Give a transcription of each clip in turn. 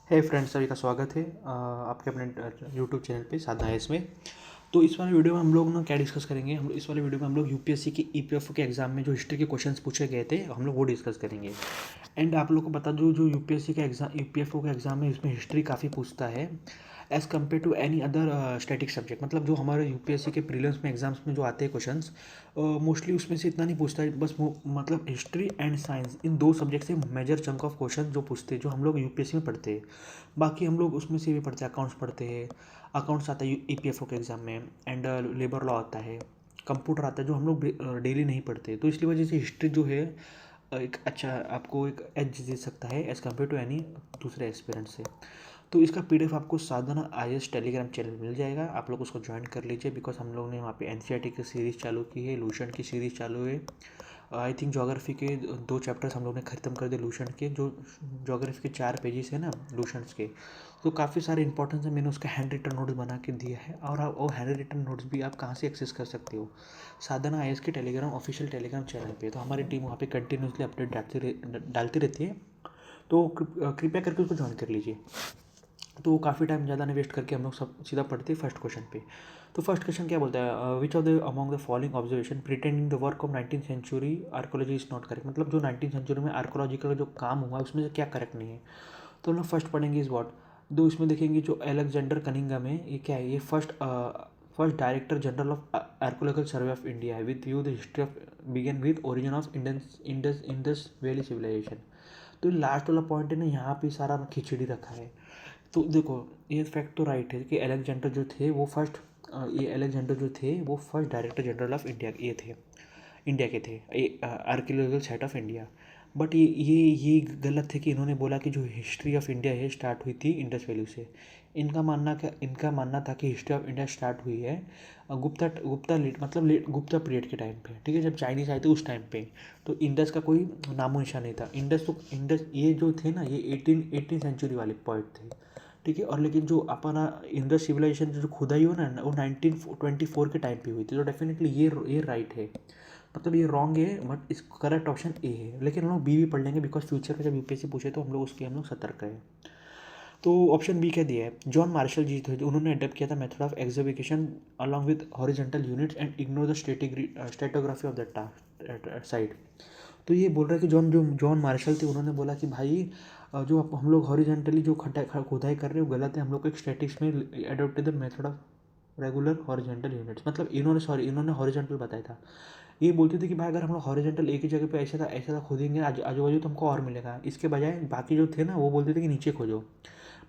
हे friends, सभी का स्वागत है आपके अपने यूट्यूब चैनल पे साधना आईएएस में। तो इस वाले वीडियो में हम लोग ना क्या डिस्कस करेंगे। हम इस वाले वीडियो में हम लोग यूपीएससी के ईपीएफओ के एग्जाम में जो हिस्ट्री के क्वेश्चंस पूछे गए थे हम लोग वो डिस्कस करेंगे। एंड आप लोग को बता दूँ, जो यूपीएससी का एग्जाम ईपीएफओ का एग्जाम है इसमें हिस्ट्री काफ़ी पूछता है as compare to any other static subject. मतलब जो हमारे यूपीएससी के प्रीलिम्स में एग्जाम्स में जो आते हैं क्वेश्चंस, मोस्टली उसमें से इतना नहीं पूछता है। बस मतलब हिस्ट्री एंड साइंस, इन दो सब्जेक्ट से मेजर चंक ऑफ क्वेश्चन जो पूछते हैं, जो हम लोग यूपीएससी में पढ़ते हैं। बाकी हम लोग उसमें से भी पढ़ते हैं, अकाउंट्स पढ़ते हैं, अकाउंट्स आता है ईपीएफओ के एग्ज़ाम में। एंड लेबर लॉ आता है, कंप्यूटर आता है, जो हम लोग डेली नहीं पढ़ते। तो इसलिए वजह से हिस्ट्री जो है एक अच्छा आपको एक एज दे सकता है एज़ कम्पेयर टू एनी दूसरे एस्पिरेंट से। तो इसका पीडीएफ आपको साधना आईएएस टेलीग्राम चैनल मिल जाएगा, आप लोग उसको ज्वाइन कर लीजिए। बिकॉज हम लोग ने वहाँ पे एनसीईआरटी की सीरीज़ चालू की है, लूसेंट की सीरीज़ चालू है। आई थिंक ज्योग्राफी के 2 चैप्टर्स हम लोग ने ख़त्म कर दिए लूसेंट के। जो ज्योग्राफी के 4 पेजेस है ना लूसेंट्स के, तो काफ़ी सारे इंपॉर्टेंस है। मैंने उसका हैंड रिटन नोट्स बना के दिया है, और वो हैंड रिटन नोट्स भी आप कहाँ से एक्सेस कर सकते हो, साधना आईएएस के टेलीग्राम ऑफिशियल टेलीग्राम चैनल पे। तो हमारी टीम वहाँ पे कंटिन्यूसली अपडेट डालती रहती है। तो कृपया करके उसको ज्वाइन कर लीजिए। तो काफ़ी टाइम ज़्यादा नहीं वेस्ट करके हम लोग सब सीधा पढ़ते हैं फर्स्ट क्वेश्चन पे। तो फर्स्ट क्वेश्चन क्या बोलता है, which of the among the following observation pretending the work of 19th century archaeology is not correct. मतलब जो 19th सेंचुरी में आर्कोलॉजी का जो काम हुआ उसमें से क्या करेक्ट नहीं है। तो हम लोग फर्स्ट पढ़ेंगे इस वॉट। दो इसमें देखेंगे जो अलेक्जेंडर कनिंघम है, ये क्या है, ये first director general of archaeological survey of India है। With view the history of begin with origin of Indus valley civilisation. तो लास्ट वाला पॉइंट है ना, यहाँ पे सारा खिचड़ी रखा है। तो देखो, ये फैक्ट तो राइट है कि अलेक्जेंडर जो थे वो first director general of India ये थे, इंडिया के थे, archaeological site of India. But ये गलत है कि इन्होंने बोला कि जो हिस्ट्री ऑफ इंडिया है स्टार्ट हुई थी इंडस वैली से। इनका मानना था कि हिस्ट्री ऑफ इंडिया स्टार्ट हुई है गुप्ता पीरियड के टाइम पे, ठीक है, जब चाइनीज आए थे उस टाइम पे। तो इंडस का कोई नामो निशान नहीं था। इंडस ये जो थे ना, ये 18 सेंचुरी वाले पॉइंट थे, ठीक है। और लेकिन जो अपना इंडस सिविलाइजेशन जो खुदाई हो ना, वो 1924 के टाइम पे हुई थी। तो डेफिनेटली ये राइट है, मतलब ये रॉन्ग है, बट इस करेक्ट ऑप्शन ए है। लेकिन हम लोग बी भी पढ़ लेंगे, बिकॉज फ्यूचर में जब यूपीएससी पूछे तो हम लोग सतर्क है। तो ऑप्शन बी क्या दिया है, जॉन मार्शल जी थे, उन्होंने अडेप्ट किया था method of exhibition along with horizontal units and ignore the stratigraphy of the side. तो ये बोल रहा है कि जॉन मार्शल थे, उन्होंने बोला कि भाई जो हम लोग हॉरिजेंटली जो खुदाई कर रहे हो गलत है, हम लोग एक स्टैटिक्स में adopted the method of regular horizontal units. मतलब इन्होंने हॉरिजेंटल बताया था। ये बोलते थे कि भाई अगर हम लोग हॉरिजेंटल एक ही जगह पे ऐसा था खोदेंगे आजू बाजू, तो हमको और मिलेगा। इसके बजाय बाकी जो थे ना वो बोलते थे कि नीचे खोदो,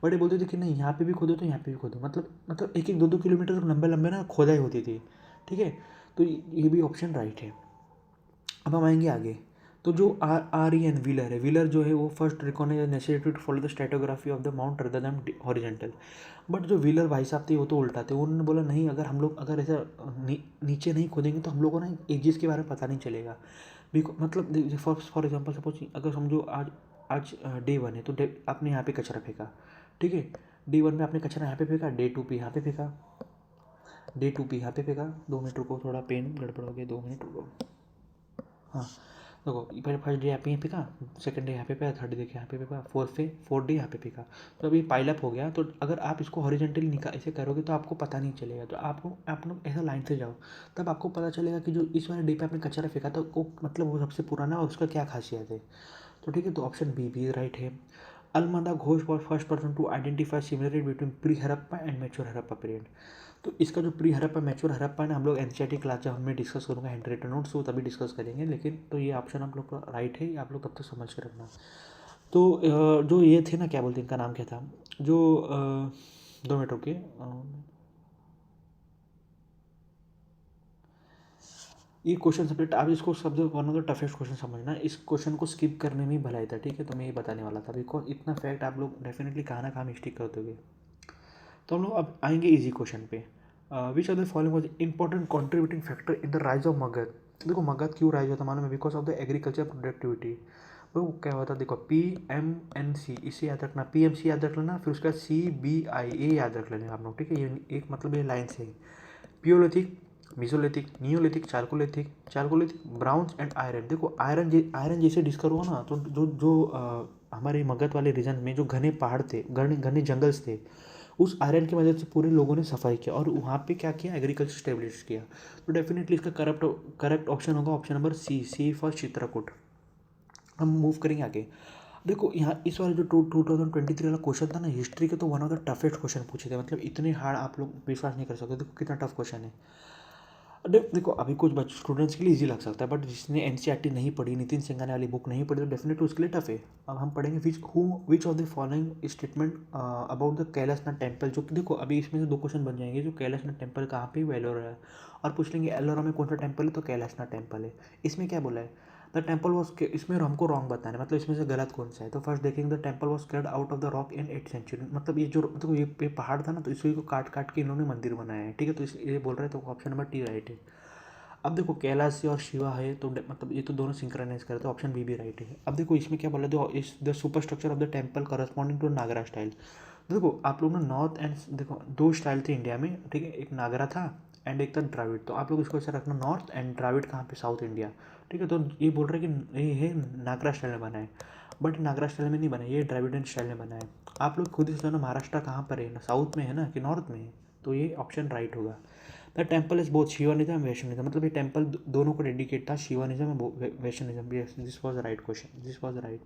बट ये बोलते थे कि नहीं, यहाँ पे भी खोदो तो यहाँ पे भी खोदो। मतलब एक 2-2 किलोमीटर लंबे लंबे ना खोदाई होती थी, ठीक है। तो ये भी ऑप्शन राइट है। अब हम आएंगे आगे। तो जो आर ई एन व्हीलर है, व्हीलर जो है वो first recognise necessity to follow the stratigraphy of the mount rather than horizontal. But जो व्हीलर भाई साहब थे वो तो उल्टा थे। उन्होंने बोला नहीं, अगर हम लोग अगर ऐसा नीचे नहीं खोदेंगे तो हम लोगों को ना एजिस के बारे में पता नहीं चलेगा। मतलब फॉर एग्जाम्पल सपोज अगर समझो आज आज डे 1 है, तो आपने यहाँ पे कचरा फेंका, ठीक है। डे 1 में आपने कचरा यहाँ पे फेंका, डे 2 पे यहाँ पे फेंका, डे 2 पे यहाँ पे फेंका। 2 मिनट रुको, थोड़ा पेन गड़बड़ हो गया, 2 मिनट रुको। हाँ, देखो, पहले फर्स्ट डे यहाँ पे फेंका, सेकंड डे यहाँ पे फेंका, थर्ड डे यहाँ पे फेंका, फोर्थ डे यहाँ पे फेंका। तो अभी पाइलअप हो गया। तो अगर आप इसको हॉरिजेंटली निकाल ऐसे करोगे तो आपको पता नहीं चलेगा। तो आप लोग ऐसा लाइन से जाओ, तब आपको पता चलेगा कि जो इस वाले डे पे आपने कचरा फेंका था वो मतलब वो सबसे पुराना और उसका क्या खासियत है। तो ठीक है, तो ऑप्शन बी भी राइट है। Alamda Ghosh was first person to identify similarity between pre Harappa and mature Harappa period. तो इसका जो प्री हड़प्पा मैच्योर हड़प्पा है ना, हम लोग एनसीईआरटी क्लास जब हमें डिस्कस करूँगा हैंड रिटन नोट्स, तो तभी डिस्कस करेंगे। लेकिन तो ये ऑप्शन आप लोग का राइट है, आप लोग तब तक समझ कर रखना। तो जो ये थे ना, क्या बोलते हैं, इनका नाम क्या था, जो 2 मिनट रुके, ये क्वेश्चन सब्जेक्ट आप इसको सब one of the toughest question समझना। इस क्वेश्चन को स्किप करने में ही भलाई था, ठीक है। तो मैं ये बताने वाला था, बिकॉज इतना फैक्ट आप लोग डेफिनेटली कहाँ ना कहाँ मिस्टेक कर दोगे। तो हम लोग अब आएंगे इजी क्वेश्चन पे। Which are the following was important contributing factor in the rise of Magadha. देखो मगध क्यों राइज होता मालूम है, because of the agriculture productivity. वो क्या होता है, देखो PMNC, इसे याद रखना, PMC याद रख लेना, फिर उसका CBI याद रख लेना आप लोग, ठीक है। ये एक मतलब ये लाइन से palaeolithic, mesolithic, neolithic, chalcolithic, bronze and iron. देखो आयरन जैसे डिस्कवर हुआ ना, तो जो जो हमारे मगध वाले रीजन में जो घने पहाड़ थे, घने घने जंगल्स थे, उस आयरन की मदद से पूरे लोगों ने सफाई किया और वहाँ पे क्या किया, एग्रीकल्चर स्टेब्लिश किया। तो डेफिनेटली इसका करेक्ट ऑप्शन होगा option number C for Chitrakoot. हम मूव करेंगे आगे। देखो यहाँ इस वाला जो 2023 वाला क्वेश्चन था ना हिस्ट्री के, तो one of the toughest question पूछे थे, मतलब इतने हार्ड आप लोग विश्वास नहीं कर सकते। देखो कितना टफ क्वेश्चन है। देखो अभी कुछ बच्चे स्टूडेंट्स के लिए इजी लग सकता है, बट जिसने एनसीईआरटी नहीं पढ़ी, नितिन सिंघानिया वाली बुक नहीं पढ़ी, तो डेफिनेटली उसके लिए टफ है। अब हम पढ़ेंगे विच of the following statement about the Kailashnath temple. जो कि देखो अभी इसमें से दो क्वेश्चन बन जाएंगे, जो कैलाशनाथ टेम्पल कहाँ पे, वो एलोरा है, और पूछ लेंगे एलोरा में कौन सा टेम्पल है, तो कैलाशनाथ टेम्पल है। इसमें क्या बोला है, द टेम्पल वॉज, इसमें हमको रॉन्ग बताना है, मतलब इसमें से गलत कौन सा है। तो फर्स्ट देखेंगे the temple was carved out of the rock in 8th century. मतलब ये जो देखो ये पहाड़ था ना, तो इसी को काट काट के इन्होंने मंदिर बनाया है, ठीक है। तो ये बोल रहे हैं, तो ऑप्शन नंबर टी राइट है। अब देखो कैलाश और शिवा है, तो मतलब ये तो दोनों सिंक्रोनाइज करते हैं, ऑप्शन बी भी राइट है। अब देखो इसमें क्या बोला, दो इस the super structure of the temple corresponding to Nagara style. देखो आप लोग ना नॉर्थ एंड, देखो दो स्टाइल थे इंडिया में, ठीक है, एक नागरा था एंड एक था द्राविड। तो आप लोग इसको ऐसा रखना, नॉर्थ एंड द्राविड कहाँ पे, साउथ इंडिया, ठीक है। तो ये बोल रहे हैं कि ये है नागरा स्टाइल में बना है, बट नागरा स्टाइल में नहीं बना है, ये द्राविडियन स्टाइल में बना है। आप लोग खुद ही सोचो ना, महाराष्ट्र कहाँ पर है ना, साउथ में है ना कि नॉर्थ में है, तो ये ऑप्शन राइट होगा। The temple is both Shaivism and Vaishnavism, मतलब ये टेम्पल दोनों को डेडिकेट था, Shaivism and Vaishnavism. This was right question, this was right.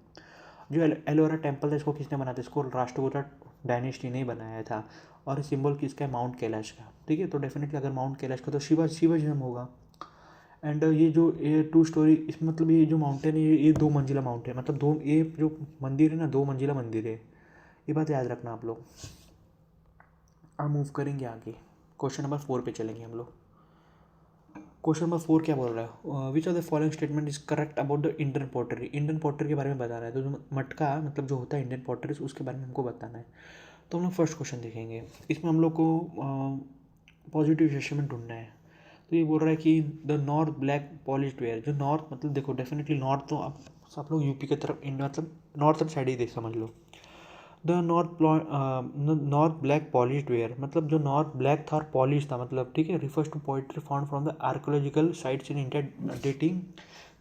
जो एलोरा टेम्पल था, इसको किसने बनाया था, इसको राष्ट्रकूटा डायनेस्टी ने बनाया था, और सिंबल किसका है, माउंट कैलाश का, ठीक है। तो डेफिनेटली अगर माउंट कैलाश का, तो शिवाजिज्म होगा। एंड ये जो ये 2 स्टोरी, इसमें मतलब ये जो माउंटेन है, ये 2 मंजिला माउंटेन है, मतलब दो, ये जो मंदिर है ना 2 मंजिला मंदिर है, ये बात याद रखना आप लोग। अब मूव करेंगे आगे, क्वेश्चन नंबर 4 पे चलेंगे हम लोग। क्वेश्चन नंबर 4 क्या बोल रहा है, which of the following statement is correct about the Indian pottery. Indian pottery के बारे में बता रहा है, तो जो मटका मतलब जो होता है इंडियन पॉटरी, उसके बारे में हमको बताना है। तो हम लोग फर्स्ट क्वेश्चन देखेंगे, इसमें हम लोग को पॉजिटिव स्टेटमेंट ढूंढना है। तो ये बोल रहा है कि the north black polished where, जो नॉर्थ मतलब देखो डेफिनेटली नॉर्थ, तो आप लोग यूपी की तरफ, इंडिया मतलब नॉर्थन साइड ही देख समझ लो। The north black polished ware, मतलब जो नॉर्थ ब्लैक था और पॉलिश था, मतलब ठीक है, refers to poetry found from the archaeological sites in India dating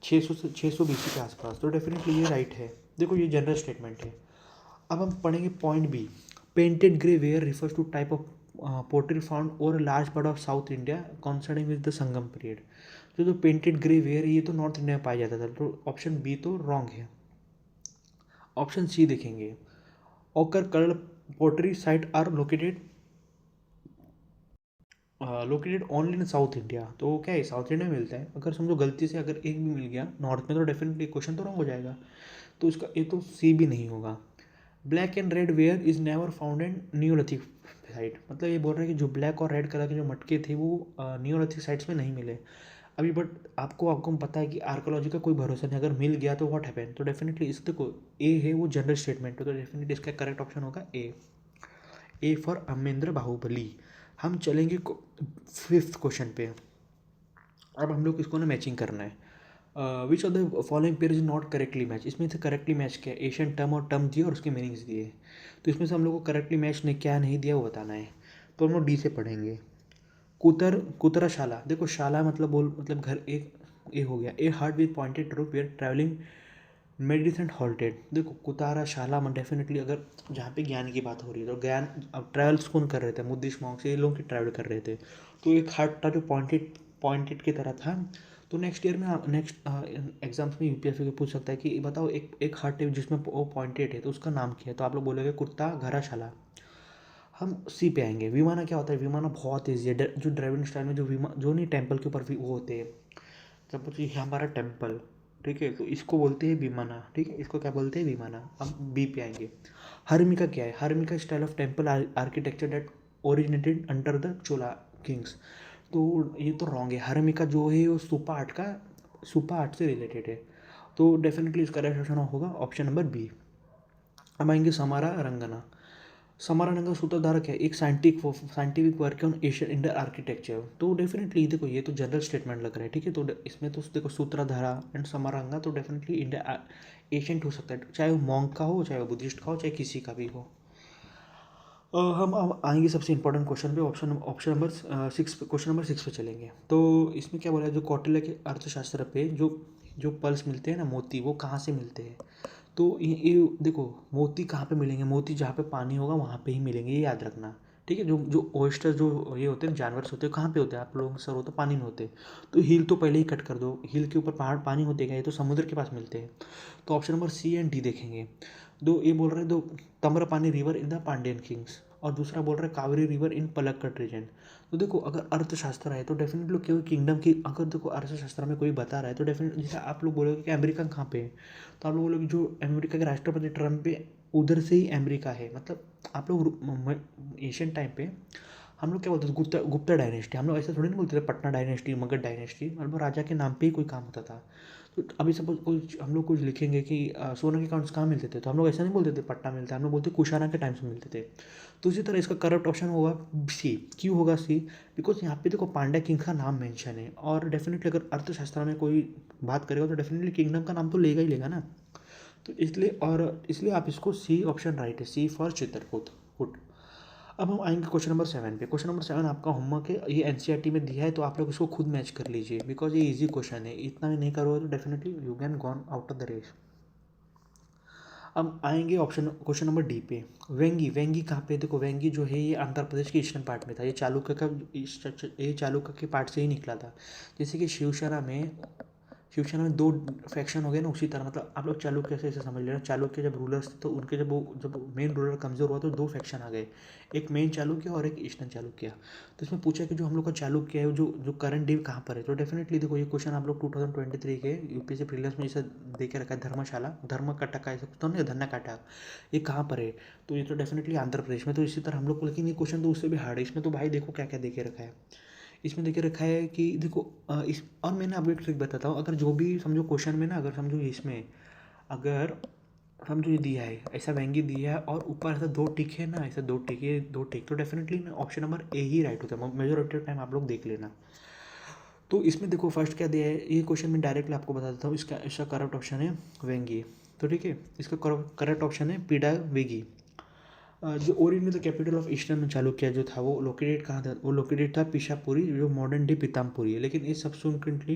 600 BC के आसपास। तो डेफिनेटली ये राइट है। देखो ये जनरल स्टेटमेंट है। अब हम पढ़ेंगे point B, painted grey ware refers to type of pottery found और large part of south India concerning with the Sangam period. तो जो पेंटेड ग्रे वेयर है, ये तो नॉर्थ इंडिया में पाया जाता था, तो ऑप्शन बी तो रॉन्ग है। ऑप्शन सी देखेंगे, ochre colour pottery site are located only in South India. तो क्या है, साउथ इंडिया में मिलता है। अगर समझो गलती से अगर एक भी मिल गया नॉर्थ में, तो डेफिनेटली क्वेश्चन तो रॉन्ग हो जाएगा। तो इसका ये तो सी भी नहीं होगा। Black and red ware is never found in Neolithic site, मतलब ये बोल रहे हैं कि जो ब्लैक और रेड कलर के जो मटके थे, वो न्यूलिथिक साइट्स में नहीं मिले अभी। बट आपको पता है कि आर्कोलॉजी का कोई भरोसा नहीं, अगर मिल गया तो व्हाट हैपन। तो डेफिनेटली इस देखो ए है, वो जनरल स्टेटमेंट है, तो डेफिनेटली इसका करेक्ट ऑप्शन होगा ए फॉर अमरेंद्र बाहुबली। हम चलेंगे 5th क्वेश्चन पे। अब हम लोग इसको ना मैचिंग करना है। Which of the following pair is not correctly match, इसमें से करेक्टली मैच क्या है, एशियन टर्म और टर्म दिए और उसके मीनिंग्स दिए। तो इसमें से हम लोग को करेक्टली मैच ने क्या नहीं दिया वो बताना है। तो हम लोग डी से पढ़ेंगे। कुतरा शाला, देखो शाला मतलब घर, एक ए हो गया, a hut with pointed roof where travelling mendicant halted. देखो कुतारा शाला में डेफिनेटली अगर जहाँ पे ज्ञान की बात हो रही है, तो ज्ञान अब ट्रैवल्स कौन कर रहे थे, बुद्धिस्ट मॉन्क्स, ये लोग की ट्रैवल कर रहे थे। तो एक हार्ट था जो पॉइंटेड की तरह था। तो नेक्स्ट ईयर में नेक्स्ट एग्जाम्स में यूपीएससी को पूछ सकता है कि बताओ एक हार्ट है जिसमें वो पॉइंटेड है, तो उसका नाम क्या है। तो आप लोग बोलोगे कुत्ता घराशाला। हम सी पे आएंगे। विमाना क्या होता है, विमाना बहुत ईजी है। जो ड्राइविंग स्टाइल में जो नहीं टेम्पल के ऊपर भी वो होते हैं, सपोज ये हमारा टेम्पल, ठीक है, तो इसको बोलते हैं विमाना, ठीक है, इसको क्या बोलते हैं विमाना। अब बी पे आएंगे। हर्मिका क्या है, harmika style of temple architecture date originated under the Chola kings. तो ये तो रॉन्ग है। हर्मिका जो है वो सुपा आर्ट से रिलेटेड है। तो डेफिनेटली इसका राइट ऑप्शन होगा ऑप्शन नंबर बी। अब आएंगे समारा रंगना। समारानंगा सूत्रधार क्या है, एक साइंटिफिक वर्क है ऑन एशियन इंडियन आर्किटेक्चर। तो डेफिनेटली देखो ये तो जनरल स्टेटमेंट लग रहा है, ठीक है। तो इसमें तो देखो सूत्रधारा एंड समारंगा, तो डेफिनेटली इंडिया एशियंट हो सकता है, चाहे वो मॉन्क का हो, चाहे वो बुद्धिस्ट का हो, चाहे किसी का भी हो। हम अब आएंगे सबसे इंपॉर्टेंट क्वेश्चन पे, ऑप्शन नंबर 6 पे, क्वेश्चन नंबर 6 पे चलेंगे। तो इसमें क्या बोला है, जो कौटिल्य के अर्थशास्त्र पे जो जो पल्स मिलते हैं ना, मोती, वो कहाँ से मिलते हैं। तो ये देखो, मोती कहाँ पे मिलेंगे, मोती जहाँ पे पानी होगा वहाँ पे ही मिलेंगे, ये याद रखना। ठीक है, जो जो ओयस्टर जो ये होते हैं जानवर होते हैं, कहाँ पे होते हैं, आप लोगों के सर होते हैं पानी में होते हैं। तो हील तो पहले ही कट कर दो, हील के ऊपर पहाड़ पानी होते क्या, ये तो समुद्र के पास मिलते हैं। तो option number C and D देखेंगे। दो ये बोल रहे हैं, दो Tamraparni river in the Pandyan kings, और दूसरा बोल रहा है Kaveri river in Palakkad region. तो देखो, अगर अर्थशास्त्र है तो डेफिनेटली कोई किंगडम की, अगर देखो अर्थशास्त्र में कोई बता रहा है तो डेफिनेटली, जैसे आप लोग बोलोगे कि अमेरिका कहाँ पे है, तो आप लोग बोलोगे जो अमेरिका के राष्ट्रपति ट्रम्प पे, उधर से ही अमेरिका है। मतलब आप लोग एशियन टाइम पे हम लोग क्या बोलते थे, गुप्ता गुप्ता डायनेस्टी, हम लोग ऐसा थोड़ी नहीं बोलते थे पटना डायनेस्टी, मगध डायनेस्टी, मतलब राजा के नाम पे ही कोई काम होता था। तो अभी सपोज कुछ हम लोग कुछ लिखेंगे कि सोना के काउंट्स कहाँ मिलते थे, तो हम लोग ऐसा नहीं बोलते थे पट्टा मिलता है, हम लोग बोलते कुशाना के टाइम से मिलते थे। तो इसी तरह इसका करेक्ट ऑप्शन होगा सी। क्यों होगा सी? बिकॉज यहाँ पे देखो पांड्या किंग का नाम मेंशन है, और डेफिनेटली अगर अर्थशास्त्र में कोई बात करेगा तो डेफिनेटली किंगडम का नाम तो लेगा ही लेगा ना। तो इसलिए, और इसलिए आप इसको सी ऑप्शन राइट है, सी फॉर चित्रकूट कुट। अब हम आएंगे क्वेश्चन नंबर 7 पे। क्वेश्चन नंबर 7 आपका होमवर्क है, ये एनसीईआरटी में दिया है, तो आप लोग इसको खुद मैच कर लीजिए, बिकॉज ये इजी क्वेश्चन है, इतना भी नहीं करोगे तो definitely you can gone out of the race. अब आएंगे ऑप्शन क्वेश्चन नंबर डी पे। वेंगी, वेंगी कहाँ पे? देखो वेंगी जो है ये आंध्र प्रदेश के ईस्टर्न पार्ट में था, ये चालुक्य का, ये चालुक्य के पार्ट से ही निकला था। जैसे कि शिवसेना में दो फैक्शन हो गए ना, उसी तरह मतलब आप लोग चालुक्य से ऐसे समझ लेना, चालुक्य जब रूलर्स थे तो उनके जब मेन रूलर कमजोर हुआ तो दो फैक्शन आ गए, एक मेन चालुक्य और एक ईस्टर्न चालुक्य। तो इसमें पूछा कि जो हम लोग का चालुक्य है, जो जो करंट डे कहाँ पर है, तो डेफिनेटली देखो ये क्वेश्चन आप लोग 2023 के यूपीएससी प्रीलिम्स में जैसे दे के रखा है, धर्मशाला, धर्म कटक ऐसे तो नहीं, धन्ना काटा, ये कहाँ पर है? तो ये तो डेफिनेटली आंध्र प्रदेश में। तो इसी तरह हम लोग को, लेकिन ये क्वेश्चन तो उससे भी हार्ड है, इसमें तो भाई देखो क्या क्या दे के रखा है। इसमें देखिए रखा है कि देखो इस, और मैंने आपको एक ट्रिक बताता हूँ, अगर जो भी समझो क्वेश्चन में ना, अगर समझो इसमें, अगर समझो ये दिया है ऐसा वेंगी दिया है और ऊपर ऐसा दो टिक है ना, ऐसा दो टिक, ये दो टिक, तो डेफिनेटली ना option number A he right होता है, मेजोरिटी ऑफ टाइम आप लोग देख लेना। तो इसमें देखो फर्स्ट क्या दिया है, ये क्वेश्चन में डायरेक्टली आपको बता देता हूँ, इसका इसका करेक्ट ऑप्शन है वेंगी। तो ठीक है, इसका करेक्ट ऑप्शन है पीडा वेगी। जो original capital of eastern Chalukya जो था वो लोकेटेड कहाँ था, वो लोकेटेड था पिशापुरी, जो मॉडर्न डे पीतामपुरी है। लेकिन इस सब्सिक्वेंटली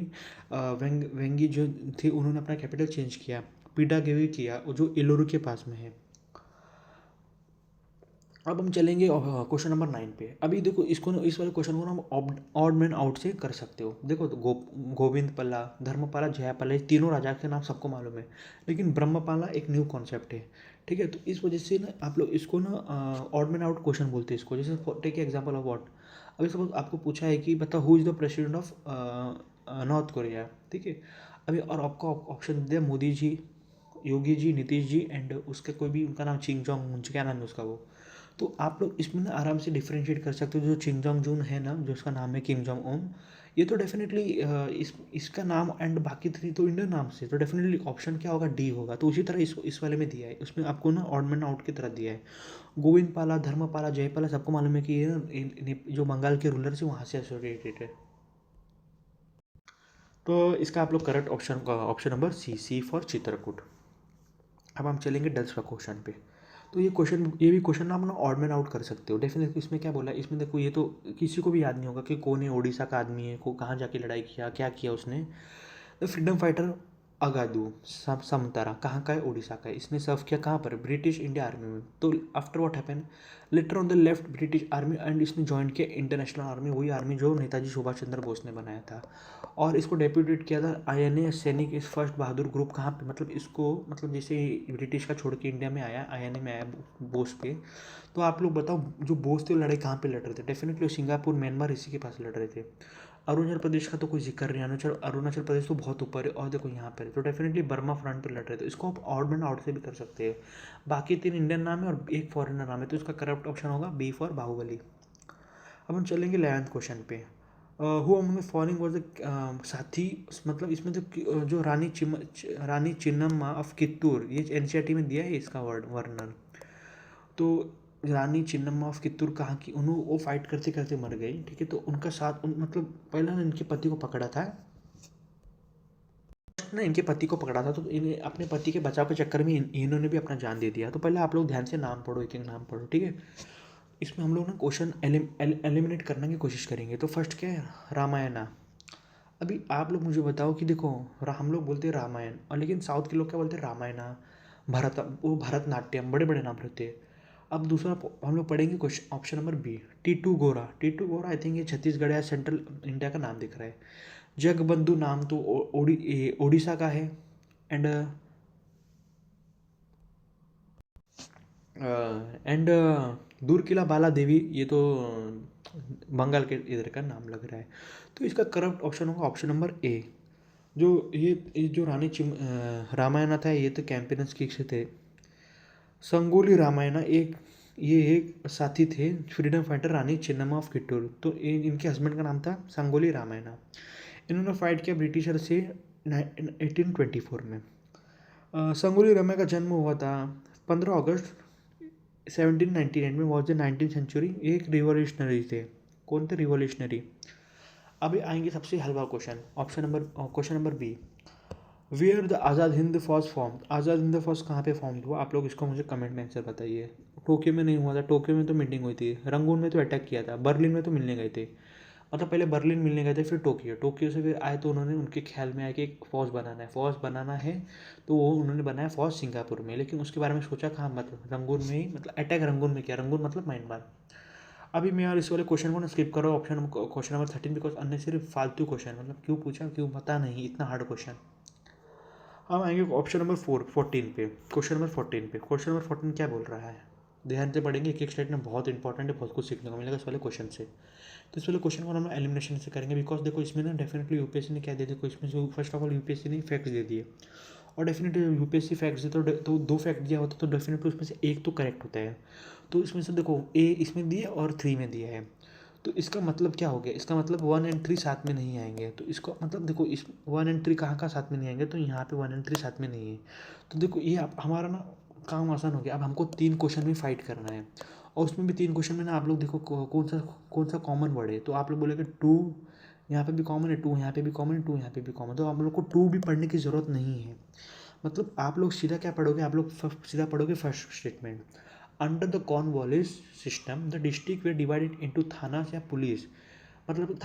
वेंगी जो थे उन्होंने अपना कैपिटल चेंज किया, पीडागेवी किया, जो एलोरू के पास में है। अब हम चलेंगे क्वेश्चन नंबर 9 पे। अभी देखो इसको ना, इस वाले क्वेश्चन को ना हम ऑड मैन आउट से कर सकते हो। देखो तो गोविंद पल्ला, धर्मपाला, जयापाला, ये तीनों राजा के नाम सबको मालूम है, लेकिन ब्रह्मपाला एक न्यू कॉन्सेप्ट है। ठीक है, तो इस वजह से ना आप लोग इसको ना ऑड मैन आउट क्वेश्चन बोलते हैं इसको। जैसे टेक एग्जाम्पल ऑफ वॉट, अभी सपोज आपको पूछा है कि बताओ who is the president of north Korea. ठीक है, अभी और आपको ऑप्शन दिया मोदी जी, योगी जी, नीतीश जी, एंड उसके कोई भी, उनका नाम चिंग जोंग उन, क्या नाम है उसका वो। तो आप लोग इसमें ना आराम से डिफ्रेंशिएट कर सकते हो, जो चिंग जोंग जून है ना, जो उसका नाम है किम जोंग ओम, ये तो डेफिनेटली इसका नाम एंड बाकी थ्री तो इंडियन नाम से, तो डेफिनेटली ऑप्शन क्या होगा, डी होगा। तो उसी तरह इस वाले में दिया है, उसमें आपको ना ऑड मैन आउट की तरह दिया है। गोविंद पाला, धर्मपाला, जयपाला सबको मालूम है कि ये ना जो बंगाल के रूलर से वहाँ से एसोसिएटेड है। तो इसका आप लोग करेक्ट ऑप्शन का option number C, C for Chitrakoot. अब हम चलेंगे 10वां क्वेश्चन पे। तो ये भी क्वेश्चन आप ना ऑड मैन आउट कर सकते हो डेफिनेटली। इसमें क्या बोला है, इसमें देखो ये तो किसी को भी याद नहीं होगा कि कौन है, ओडिशा का आदमी है, को कहाँ जाके लड़ाई किया, क्या किया उसने। द फ्रीडम फाइटर अगादू समतारा कहाँ का है, उड़ीसा का है। इसने सर्व किया कहाँ पर, ब्रिटिश इंडिया आर्मी में। तो after what happen, later on the left British army and इसने ज्वाइन किया इंटरनेशनल आर्मी, वही आर्मी जो नेताजी सुभाष चंद्र बोस ने बनाया था। और इसको डेप्यूटेट किया था आईएनए सैनिक इस फर्स्ट बहादुर ग्रुप, कहाँ पे, मतलब इसको, मतलब जैसे ब्रिटिश का छोड़ के इंडिया में आया, आईएनए में आया बोस के। तो आप लोग बताओ जो बोस थे वो लड़ाई कहाँ पे लड़ रहे थे, डेफिनेटली सिंगापुर, म्यांमार, इसी के पास लड़ रहे थे। अरुणाचल प्रदेश का तो कोई जिक्र नहीं, अरुणाचल प्रदेश तो बहुत ऊपर है, और देखो यहाँ पर है, तो डेफिनेटली बर्मा फ्रंट पर लड़ रहे थे। इसको आप ऑड मैन आउट से भी कर सकते हैं। बाकी 3 इंडियन नाम है और एक फॉरेनर नाम है, तो इसका करेक्ट ऑप्शन होगा बी फॉर बाहुबली। अब हम चलेंगे 11th क्वेश्चन पे। Who among the following was the साथी, मतलब इसमें जो रानी चिन्नम्मा ऑफ कित्तूर, ये एनसीईआरटी में दिया है इसका वर्णन। तो रानी चिन्नम्मा ऑफ कित्तूर कहाँ की, उन्होंने वो फाइट करते करते मर गई। ठीक है, तो उनका साथ मतलब पहले ना इनके पति को पकड़ा था, ना इनके पति को पकड़ा था, तो इन्हें अपने पति के बचाव के चक्कर में इन्होंने भी अपना जान दे दिया। तो पहले आप लोग ध्यान से नाम पढ़ो, एक एक नाम पढ़ो। ठीक है, इसमें हम लोग ना क्वेश्चन एलिमिनेट करने की कोशिश करेंगे। तो फर्स्ट क्या है, रामायणा। अभी आप लोग मुझे बताओ कि देखो हम लोग बोलते हैं रामायण, और लेकिन साउथ के लोग क्या बोलते हैं, रामायणा, वो भरतनाट्यम, बड़े बड़े नाम रहते हैं। अब दूसरा हम लोग पढ़ेंगे क्वेश्चन ऑप्शन नंबर बी, टीटू गोरा। टीटू गोरा आई थिंक ये छत्तीसगढ़ या सेंट्रल इंडिया का नाम दिख रहा है। जगबंधु नाम तो ओडिशा का है। एंड एंड दूरकिला बाला देवी, ये तो बंगाल के इधर का नाम लग रहा है। तो इसका करेक्ट ऑप्शन होगा ऑप्शन नंबर ए। जो ये जो रामायण था, ये तो कैंपेनस की से थे। संगोली रामायण ये एक साथी थे freedom fighter Rani Chinnamma of Kittur. तो इनके हस्बैंड का नाम था संगोली रामायण। इन्होंने फाइट किया ब्रिटिशर से 1824 में। संगोली रामायण का जन्म हुआ था 15 अगस्त 1799 में। Was the 19th century. एक रिवॉल्यूशनरी थे। कौन थे रिवॉल्यूशनरी? अभी आएंगे सबसे हलवा question, question number B. Were the Azad Hind Fauj form. आज़ाद हिंद फौज कहाँ पे फॉर्म हुआ? आप लोग इसको मुझे कमेंट में आंसर बताइए। टोक्यो में नहीं हुआ था, टोक्यो में तो मीटिंग हुई थी। रंगून में तो अटैक किया था। बर्लिन में तो मिलने गए थे। मतलब पहले बर्लिन मिलने गए थे, फिर टोक्यो से फिर आए तो उन्होंने उनके ख्याल में आया कि एक फौज बनाना है। तो वो उन्होंने बनाया फौज सिंगापुर में। लेकिन उसके बारे में सोचा कहाँ, मतलब रंगून में ही, मतलब अटैक रंगून में किया। रंगून मतलब म्यांमार। अभी मैं यार इस वाले क्वेश्चन को ना स्किप कर रहा हूँ, क्वेश्चन नंबर 13, बिकॉज अन्य सिर्फ फालतू क्वेश्चन, मतलब क्यों पूछा क्यों पता नहीं, इतना हार्ड क्वेश्चन। हम आएंगे ऑप्शन नंबर 14 पे। क्वेश्चन नंबर 14 पे। क्वेश्चन नंबर 14 क्या बोल रहा है? ध्यान से पढ़ेंगे, एक एक स्टेटमेंट बहुत इंपॉर्टेंट है, बहुत कुछ सीखने को मिलेगा इस वाले क्वेश्चन से। तो इस वाले क्वेश्चन को हम एलिमिनेशन से करेंगे, बिकॉज देखो इसमें ना डेफिनेटली यूपीएससी ने क्या दे देखो इसमें जो फर्स्ट ऑफ ऑल यूपीएससी ने फैक्ट्स दे दिए, और डेफिनेटली यूपीएससी फैक्ट्स दे तो 2 फैक्ट दिया होता तो डेफिनेटली उसमें से एक तो करेक्ट होता है। तो इसमें से देखो ए इसमें दिया और 3 में दिया है। तो इसका मतलब क्या हो गया? इसका मतलब 1 एंड 3 साथ में नहीं आएंगे। तो इसको मतलब देखो इस 1 एंड 3 कहाँ कहाँ साथ में नहीं आएंगे, तो यहाँ पे 1 एंड 3 साथ में नहीं है। तो देखो ये आप हमारा ना काम आसान हो गया। अब हमको 3 क्वेश्चन में फाइट करना है, और उसमें भी 3 क्वेश्चन में ना आप लोग देखो कौन सा कॉमन वर्ड है। तो आप लोग बोलेगे 2, यहाँ पे भी कॉमन है 2, यहाँ पे भी कॉमन है 2, यहाँ पे भी कॉमन। तो आप लोग को 2 भी पढ़ने की ज़रूरत नहीं है। मतलब आप लोग सीधा क्या पढ़ोगे? आप लोग सीधा पढ़ोगे first statement. Under the Cornwallis system the district were divided into thanas या पुलिस। मतलब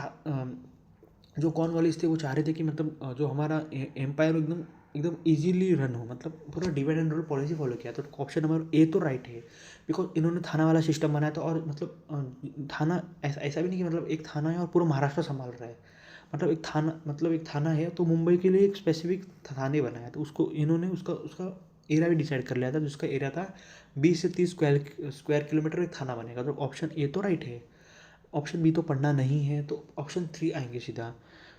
जो कॉर्नवालिस थे वो चाह रहे थे कि मतलब जो हमारा एम्पायर एकदम एकदम इजीली रन हो, मतलब पूरा divide and rule policy follow किया। तो ऑप्शन नंबर ए तो राइट है, बिकॉज इन्होंने थाना वाला सिस्टम बनाया था। और मतलब थाना ऐसा भी नहीं कि मतलब एक थाना है और पूरा महाराष्ट्र संभाल रहा है। मतलब एक थाना है तो मुंबई के लिए एक स्पेसिफिक थाने बनाया। तो उसको इन्होंने उसका उसका एरिया भी डिसाइड कर लिया था, जिसका एरिया था 20 से 30 स्क्वायर किलोमीटर एक थाना बनेगा। तो ऑप्शन ए तो राइट है। ऑप्शन बी तो पढ़ना नहीं है, तो ऑप्शन 3 आएंगे सीधा।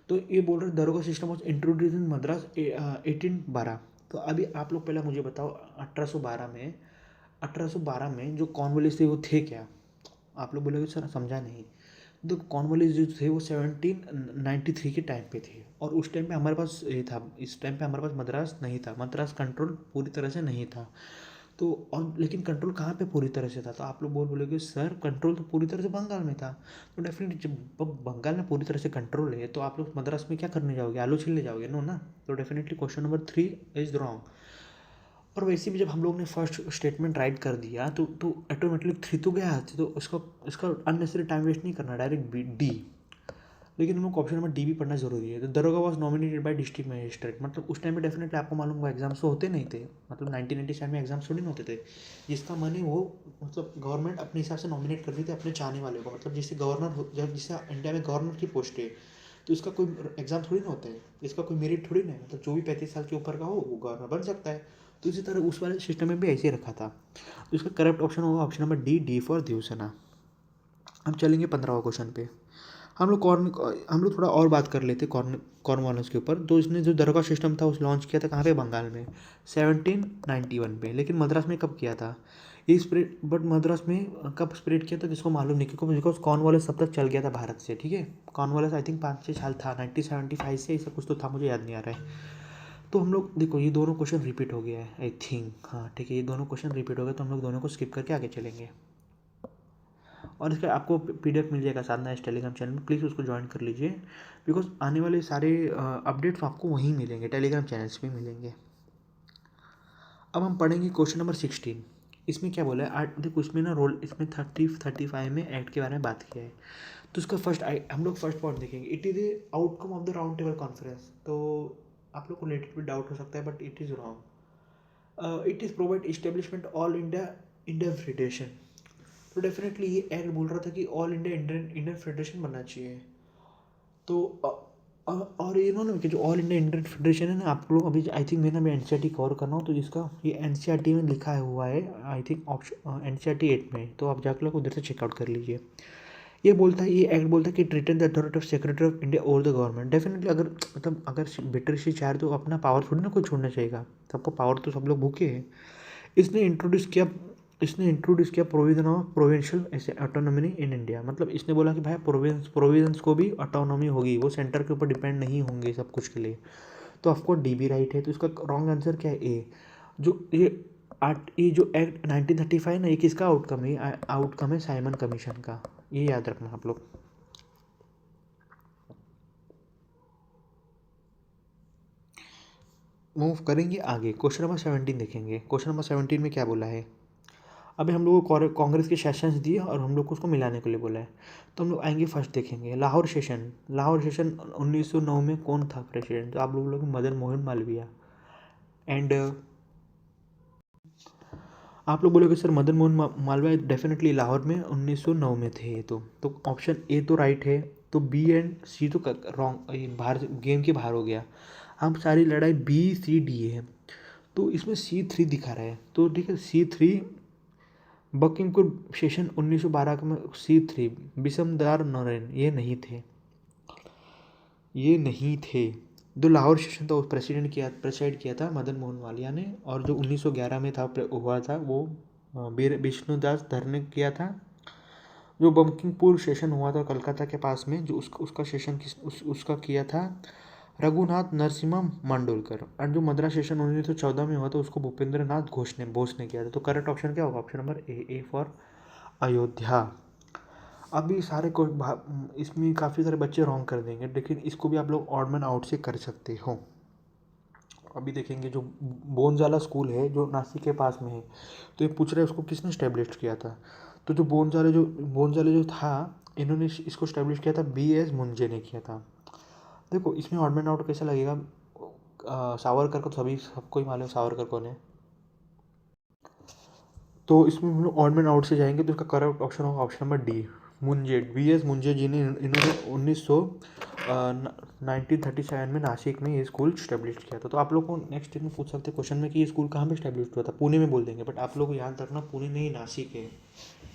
तो ये बोल रहे दरोगा सिस्टम वॉज इंट्रोड्यूस इन मद्रास 1812। तो अभी आप लोग पहले मुझे बताओ 1812 में जो कॉर्नवालिस थे वो थे क्या? आप लोग बोलोगे सर समझा नहीं। तो कॉर्नवालिस जो थे वो 1793 के टाइम पे थे, और उस टाइम पे हमारे पास ये था, इस टाइम पे हमारे पास मद्रास नहीं था, मद्रास कंट्रोल पूरी तरह से नहीं था। तो और लेकिन कंट्रोल कहाँ पे पूरी तरह से था? तो आप लोग बोलोगे सर कंट्रोल तो पूरी तरह से बंगाल में था। तो डेफिनेटली जब बंगाल में पूरी तरह से कंट्रोल है, तो आप लोग मद्रास में क्या करने जाओगे? आलू छीलने जाओगे? नो ना। तो definitely question number 3 is wrong. और वैसे भी जब हम लोग ने फर्स्ट स्टेटमेंट राइट कर दिया तो ऑटोमेटिकली 3 तो गया। तो उसका अननेसेसरी टाइम वेस्ट नहीं करना, डायरेक्ट बी डी। लेकिन उनको ऑप्शन नंबर डी भी पढ़ना जरूरी है। तो दरोगा was nominated by district magistrate. मतलब उस टाइम पे डेफिनेटली आपको मालूम होगा एग्जाम्स तो होते नहीं थे, मतलब 1997 में एग्जाम्स थोड़ी ना होते थे। जिसका मन है वो मतलब गवर्नमेंट अपने हिसाब से नॉमिनेट करती थी अपने चाहने वाले को। मतलब जैसे जब जिससे इंडिया में गवर्नर की पोस्ट है, तो इसका कोई एग्जाम थोड़ी ना होता है, इसका कोई मेरिट थोड़ी ना है। मतलब जो भी 35 साल के ऊपर का हो वो गवर्नर बन सकता है। तो इसी तरह उस वाले सिस्टम में भी ऐसे ही रखा था। तो इसका करेक्ट ऑप्शन होगा ऑप्शन नंबर डी फॉर दिवसेना। हम चलेंगे 15वां क्वेश्चन पे। हम लोग थोड़ा और बात कर लेते कॉर्नवालिस के ऊपर। तो इसने जो दरोगा सिस्टम था उस लॉन्च किया था कहाँ पे? बंगाल में 1791 पे। लेकिन मद्रास में कब किया था ये स्प्रेड? बट मद्रास में कब स्प्रेड किया था किसको मालूम नहीं, क्योंकि बिकॉज कॉर्नवालिस तब तक चल गया था भारत से। ठीक है, कॉर्नवालिस आई थिंक 5-6 साल था, 1975 से ऐसा कुछ तो था, मुझे याद नहीं आ रहा है। तो हम लोग देखो ये दोनों क्वेश्चन रिपीट हो गया है आई थिंक। हाँ ठीक है, ये दोनों क्वेश्चन रिपीट हो गए, तो हम लोग दोनों को स्किप करके आगे चलेंगे। और इसका आपको पीडीएफ मिल जाएगा साधना इस टेलीग्राम चैनल में, प्लीज़ उसको ज्वाइन कर लीजिए। बिकॉज आने वाले सारे अपडेट्स आपको वहीं मिलेंगे, टेलीग्राम चैनल्स पे मिलेंगे। अब हम पढ़ेंगे क्वेश्चन नंबर 16। इसमें क्या बोला है? देखो इसमें ना रोल इसमें 35 में एक्ट के बारे में बात किया है। तो इसका हम लोग फर्स्ट पॉइंट देखेंगे। It is a outcome of the round table conference. तो आप लोग को रिलेटेड भी डाउट हो सकता है, but it is wrong. It is provide establishment all India Indian federation. तो डेफिनेटली ये एक्ट बोल रहा था कि all India Indian Indian federation बनना चाहिए। तो और इन्होंने कि जो ऑल इंडिया इंडियन फेडरेशन है ना, आप लोग अभी आई थिंक मैंने अभी एनसीईआरटी कवर करना हो तो इसका ये एनसीईआरटी में लिखा हुआ है, आई थिंक ऑप्शन एनसीईआरटी 8 में, तो आप जाकर उधर से चेकआउट कर लीजिए। ये बोलता है, ये एक्ट बोलता है कि return the authority of secretary of India over the government. Definitely अगर मतलब अगर ब्रिटिश चाहे तो अपना पावर थोड़ी ना कोई छोड़ना चाहिए, सबको पावर तो सब लोग भूखे हैं। इसने इंट्रोड्यूस किया इसने इंट्रोड्यूस किया प्रोविजन ऑफ प्रोविंशियल ऐसे ऑटोनॉमी इन इंडिया। मतलब इसने बोला कि भाई प्रोविजंस को भी ऑटोनॉमी होगी, वो सेंटर के ऊपर डिपेंड नहीं होंगे सब कुछ के लिए। तो ऑफकोर्स डी बी राइट है, तो इसका रॉन्ग आंसर क्या है, ए। जो ये जो एक्ट 1935 ना, ये किसका आउटकम है? आउटकम है साइमन कमीशन का, ये याद रखना आप लोग। मूव करेंगे आगे, क्वेश्चन नंबर 17 देखेंगे। क्वेश्चन नंबर 17 में क्या बोला है? अभी हम लोग को कांग्रेस के सेशंस दिए और हम लोग को उसको मिलाने के लिए बोला है। तो हम लोग आएंगे, फर्स्ट देखेंगे लाहौर सेशन। लाहौर सेशन 1909 में कौन था प्रेसिडेंट? तो आप लोग मदन मोहन मालवीय। एंड आप लोग बोलोगे सर मदन मोहन मालवीय डेफिनेटली लाहौर में 1909 में थे। तो ऑप्शन ए तो राइट है, तो बी एंड सी तो रॉन्ग, बाहर गेम के बाहर हो गया। हम सारी लड़ाई बी सी डी है, तो इसमें C3 दिखा रहा है। तो ठीक है, C3 बकिंगपुर सेशन 1912 में C3 बिशमदार नरेन ये नहीं थे। जो लाहौर सेशन था, प्रेसिडेंट किया था मदन मोहन मालवीय ने, और जो 1911 में था हुआ था वो विष्णुदास धर ने किया था। जो बंकिंगपुर सेशन हुआ था कलकत्ता के पास में, जो उसका सेशन उसका किया था रघुनाथ नरसिम्हा मांडोलकर। और जो मद्रास सेशन 1914 में हुआ था उसको भूपेंद्र नाथ बोस ने किया था। तो करेक्ट ऑप्शन क्या होगा? Option number A for Ayodhya. अभी सारे को इसमें काफ़ी सारे बच्चे रॉन्ग कर देंगे, लेकिन इसको भी आप लोग ऑड मैन आउट से कर सकते हो। अभी देखेंगे जो बोनजाला स्कूल है जो नासिक के पास में है, तो ये पूछ रहे हैं उसको किसने स्टैब्लिश किया था। तो जो बोनजाले जो था, इन्होंने इसको स्टैब्लिश किया था B.S. मुंजे ने किया था। देखो इसमें ऑड मैन आउट कैसा लगेगा? सावरकर को तो सबको ही मालूम है सावरकर कौन है। तो इसमें हम लोग ऑड मैन आउट से जाएंगे, तो इसका करेक्ट ऑप्शन होगा option number D, Munje. B.S. Munje ji ने इन्होंने 1937 में नासिक में ये स्कूल स्टैब्लिश किया था। तो आप लोग को नेक्स्ट में पूछ सकते हैं क्वेश्चन में कि ये स्कूल कहाँ पे स्टैब्लिश हुआ था? पुणे में बोल देंगे, बट आप लोग को याद रखना पुणे नहीं नासिक है,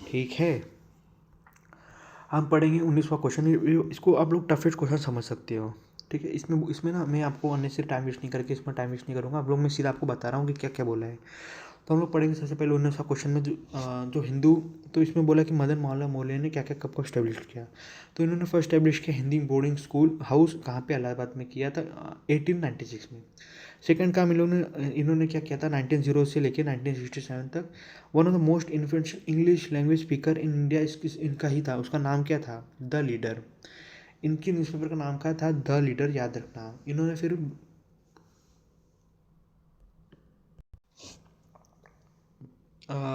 ठीक है। हम पढ़ेंगे 19वां क्वेश्चन। इसको आप लोग टफेस्ट क्वेश्चन समझ सकते हो, ठीक है। इसमें ना मैं आपको अननेसेसरी टाइम वेस्ट नहीं करके इसमें टाइम वेस्ट नहीं करूँगा। आप लोग मैं सीधा आपको बता रहा हूँ कि क्या क्या बोला है। तो हम लोग पढ़ेंगे सबसे पहले 19वां क्वेश्चन में जो हिंदू, तो इसमें बोला कि मदन मोहन मालवीय ने क्या क्या कब को स्टैब्लिश किया। तो इन्होंने फर्स्ट स्टैब्लिश किया हिंदी बोर्डिंग स्कूल हाउस, कहाँ पे? इलाहाबाद में किया था 1896 में। सेकंड काम इन्होंने क्या किया था 1900 से लेकर 1967 तक। One of the most influential English language speaker in India इनका ही था। उसका नाम क्या था? The leader. इनकी न्यूज़पेपर का नाम क्या था? द लीडर, याद रखना। इन्होंने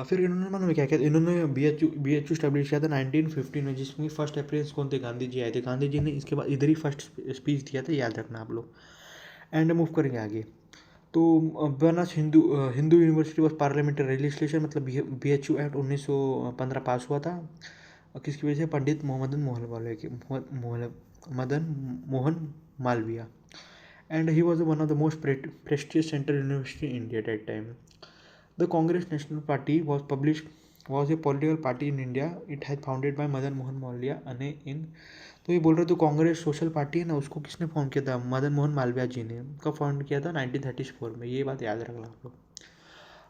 फिर इन्होंने मालूम है क्या किया? इन्होंने बी एच यू स्टैब्लिश किया था 1915 में, जिसमें फर्स्ट अप्रेंस कौन थे? गांधी जी आए थे। गांधी जी ने इसके बाद इधर ही फर्स्ट स्पीच दिया था, याद रखना आप लोग। एंड मूव करेंगे आगे। तो Banaras Hindu university was parliamentary legislation, मतलब BHU एक्ट 1915 पास हुआ था। और किसकी वजह से? Pandit Madan Mohan Malviya. And he was one of the most prestigious central university in India at that time. The Congress National Party was a political party in India. It had founded by Madan Mohan Malviya अने इन। तो ये बोल रहे, तो कांग्रेस सोशल पार्टी है ना, उसको किसने फॉर्म किया था? मदन मोहन मालवीय जी ने। कब फॉर्म किया था? 1934 में। ये बात याद रखना आप लोग।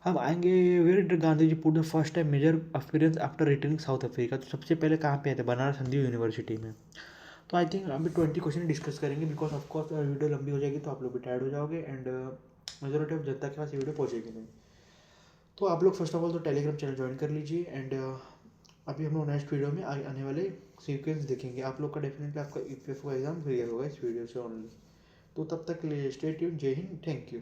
हम आएंगे, where did Gandhi ji put the first time major appearance after returning South Africa. तो सबसे पहले कहाँ पे आए थे? बनारस हिंदू यूनिवर्सिटी में। तो आई थिंक अभी 20 क्वेश्चन डिस्कस करेंगे, बिकॉज ऑफकोर्स वीडियो लंबी हो जाएगी तो आप लोग भी टायर्ड हो जाओगे, एंड मेजोरिटी ऑफ जनता के पास ये वीडियो पहुँचेगी नहीं। तो आप लोग फर्स्ट ऑफ ऑल तो टेलीग्राम चैनल ज्वाइन कर लीजिए, एंड अभी हम लोग नेक्स्ट वीडियो में आने वाले सीक्वेंस देखेंगे। आप लोग का डेफिनेटली आपका EPF का एग्जाम क्लियर होगा इस वीडियो से ओनली। तो तब तक के लिए स्टे ट्यून। जय हिंद, थैंक यू।